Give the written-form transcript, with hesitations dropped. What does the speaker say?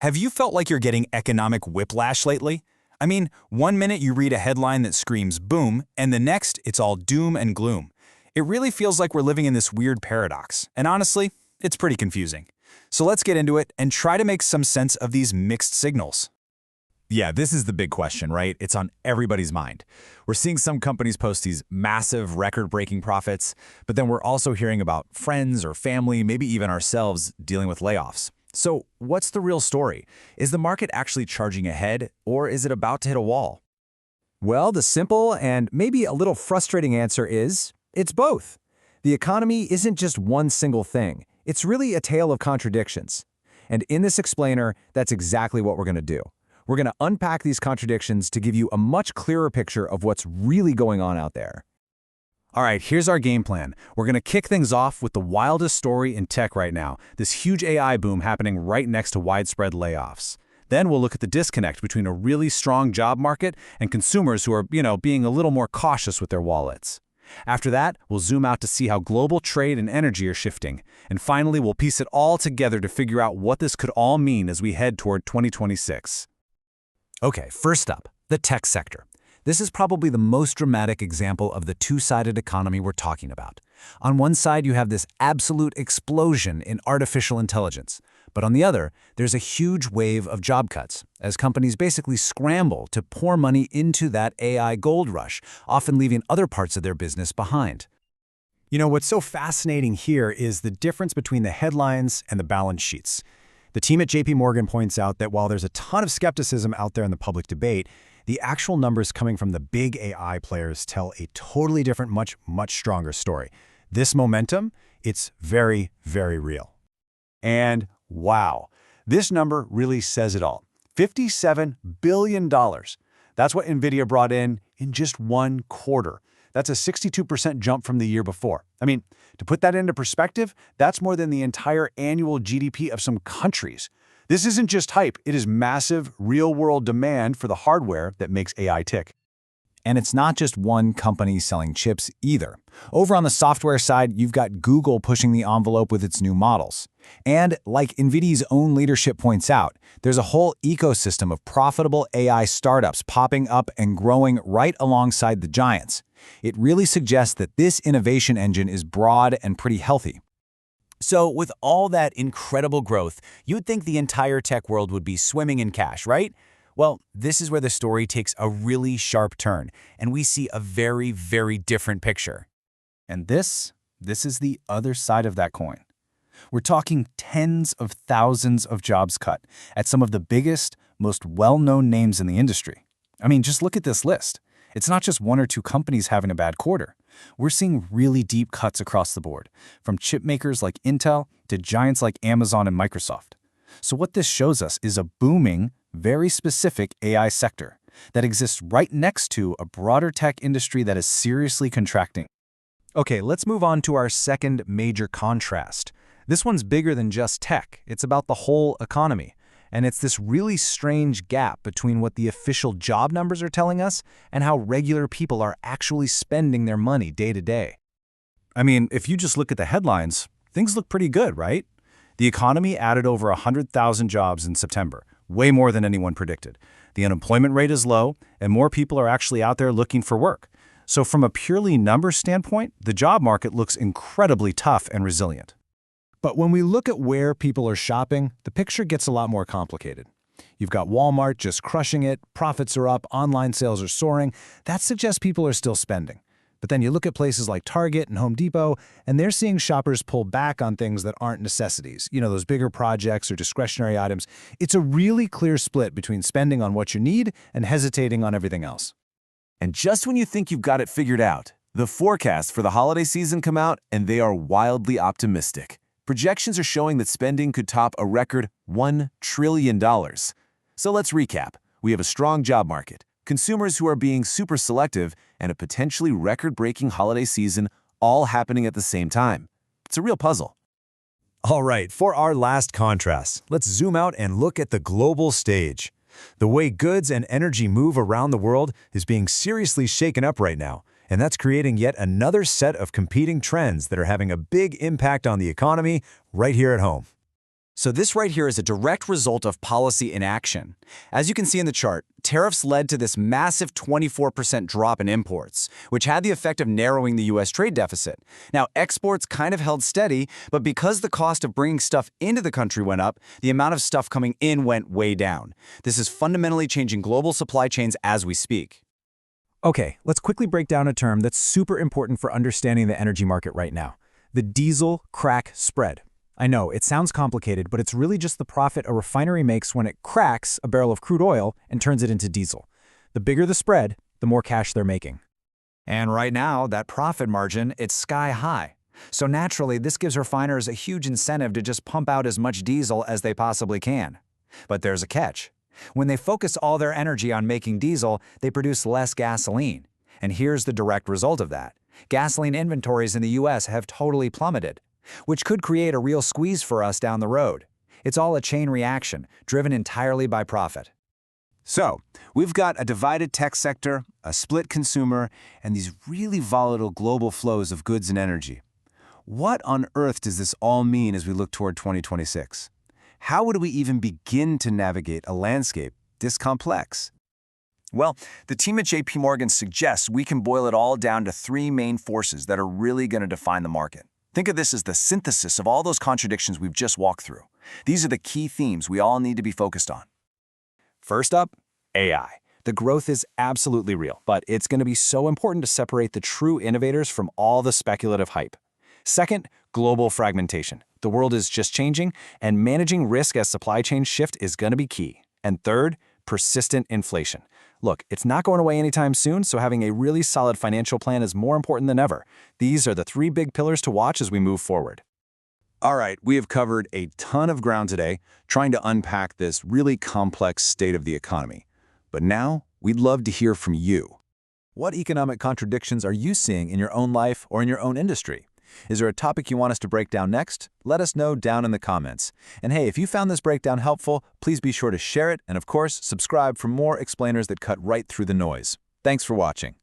Have you felt like you're getting economic whiplash lately? I mean, one minute you read a headline that screams boom, and the next it's all doom and gloom. It really feels like we're living in this weird paradox, and honestly, it's pretty confusing. So let's get into it and try to make some sense of these mixed signals. Yeah, this is the big question, right? It's on everybody's mind. We're seeing some companies post these massive record-breaking profits, but then we're also hearing about friends or family, maybe even ourselves, dealing with layoffs. So what's the real story? Is the market actually charging ahead, or is it about to hit a wall? Well, the simple and maybe a little frustrating answer is, it's both. The economy isn't just one single thing. It's really a tale of contradictions. And in this explainer, that's exactly what we're going to do. We're going to unpack these contradictions to give you a much clearer picture of what's really going on out there. All right, here's our game plan. We're going to kick things off with the wildest story in tech right now, this huge AI boom happening right next to widespread layoffs. Then we'll look at the disconnect between a really strong job market and consumers who are, being a little more cautious with their wallets. After that, we'll zoom out to see how global trade and energy are shifting. And finally, we'll piece it all together to figure out what this could all mean as we head toward 2026. Okay, first up, the tech sector. This is probably the most dramatic example of the two-sided economy we're talking about. On one side, you have this absolute explosion in artificial intelligence. But on the other, there's a huge wave of job cuts, as companies basically scramble to pour money into that AI gold rush, often leaving other parts of their business behind. What's so fascinating here is the difference between the headlines and the balance sheets. The team at JP Morgan points out that while there's a ton of skepticism out there in the public debate, the actual numbers coming from the big AI players tell a totally different, much stronger story. This momentum, it's very, very real. And wow, this number really says it all. $57 billion. That's what NVIDIA brought in just one quarter. That's a 62% jump from the year before. I mean, to put that into perspective, that's more than the entire annual GDP of some countries. This isn't just hype, it is massive, real-world demand for the hardware that makes AI tick. And it's not just one company selling chips either. Over on the software side, you've got Google pushing the envelope with its new models. And like NVIDIA's own leadership points out, there's a whole ecosystem of profitable AI startups popping up and growing right alongside the giants. It really suggests that this innovation engine is broad and pretty healthy. So with all that incredible growth, you'd think the entire tech world would be swimming in cash, right? Well, this is where the story takes a really sharp turn, and we see a very, very different picture. And this is the other side of that coin. We're talking tens of thousands of jobs cut at some of the biggest, most well-known names in the industry. I mean, just look at this list. It's not just one or two companies having a bad quarter. We're seeing really deep cuts across the board, from chip makers like Intel to giants like Amazon and Microsoft. So what this shows us is a booming, very specific AI sector that exists right next to a broader tech industry that is seriously contracting. Okay, let's move on to our second major contrast. This one's bigger than just tech. It's about the whole economy. And it's this really strange gap between what the official job numbers are telling us and how regular people are actually spending their money day to day. I mean, if you just look at the headlines, things look pretty good, right? The economy added over 100,000 jobs in September, way more than anyone predicted. The unemployment rate is low, and more people are actually out there looking for work. So from a purely numbers standpoint, the job market looks incredibly tough and resilient. But when we look at where people are shopping, the picture gets a lot more complicated. You've got Walmart just crushing it, profits are up, online sales are soaring. That suggests people are still spending. But then you look at places like Target and Home Depot, and they're seeing shoppers pull back on things that aren't necessities, those bigger projects or discretionary items. It's a really clear split between spending on what you need and hesitating on everything else. And just when you think you've got it figured out, the forecasts for the holiday season come out, and they are wildly optimistic. Projections are showing that spending could top a record $1 trillion. So let's recap. We have a strong job market, consumers who are being super selective, and a potentially record-breaking holiday season all happening at the same time. It's a real puzzle. All right, for our last contrast, let's zoom out and look at the global stage. The way goods and energy move around the world is being seriously shaken up right now, and that's creating yet another set of competing trends that are having a big impact on the economy right here at home. So this right here is a direct result of policy inaction. As you can see in the chart, tariffs led to this massive 24% drop in imports, which had the effect of narrowing the U.S. trade deficit. Now, exports kind of held steady, but because the cost of bringing stuff into the country went up, the amount of stuff coming in went way down. This is fundamentally changing global supply chains as we speak. Okay, let's quickly break down a term that's super important for understanding the energy market right now: the diesel crack spread. I know, it sounds complicated, but it's really just the profit a refinery makes when it cracks a barrel of crude oil and turns it into diesel. The bigger the spread, the more cash they're making. And right now, that profit margin, it's sky high. So naturally, this gives refiners a huge incentive to just pump out as much diesel as they possibly can. But there's a catch. When they focus all their energy on making diesel, they produce less gasoline. And here's the direct result of that. Gasoline inventories in the US have totally plummeted, which could create a real squeeze for us down the road. It's all a chain reaction, driven entirely by profit. So, we've got a divided tech sector, a split consumer, and these really volatile global flows of goods and energy. What on earth does this all mean as we look toward 2026? How would we even begin to navigate a landscape this complex? Well, the team at JP Morgan suggests we can boil it all down to three main forces that are really going to define the market. Think of this as the synthesis of all those contradictions we've just walked through. These are the key themes we all need to be focused on. First up, AI. The growth is absolutely real, but it's going to be so important to separate the true innovators from all the speculative hype. Second, global fragmentation. The world is just changing, and managing risk as supply chains shift is going to be key. And third, persistent inflation. Look, it's not going away anytime soon, so having a really solid financial plan is more important than ever. These are the three big pillars to watch as we move forward. All right, we have covered a ton of ground today trying to unpack this really complex state of the economy. But now, we'd love to hear from you. What economic contradictions are you seeing in your own life or in your own industry? Is there a topic you want us to break down next? Let us know down in the comments. And hey, if you found this breakdown helpful, please be sure to share it and, of course, subscribe for more explainers that cut right through the noise. Thanks for watching.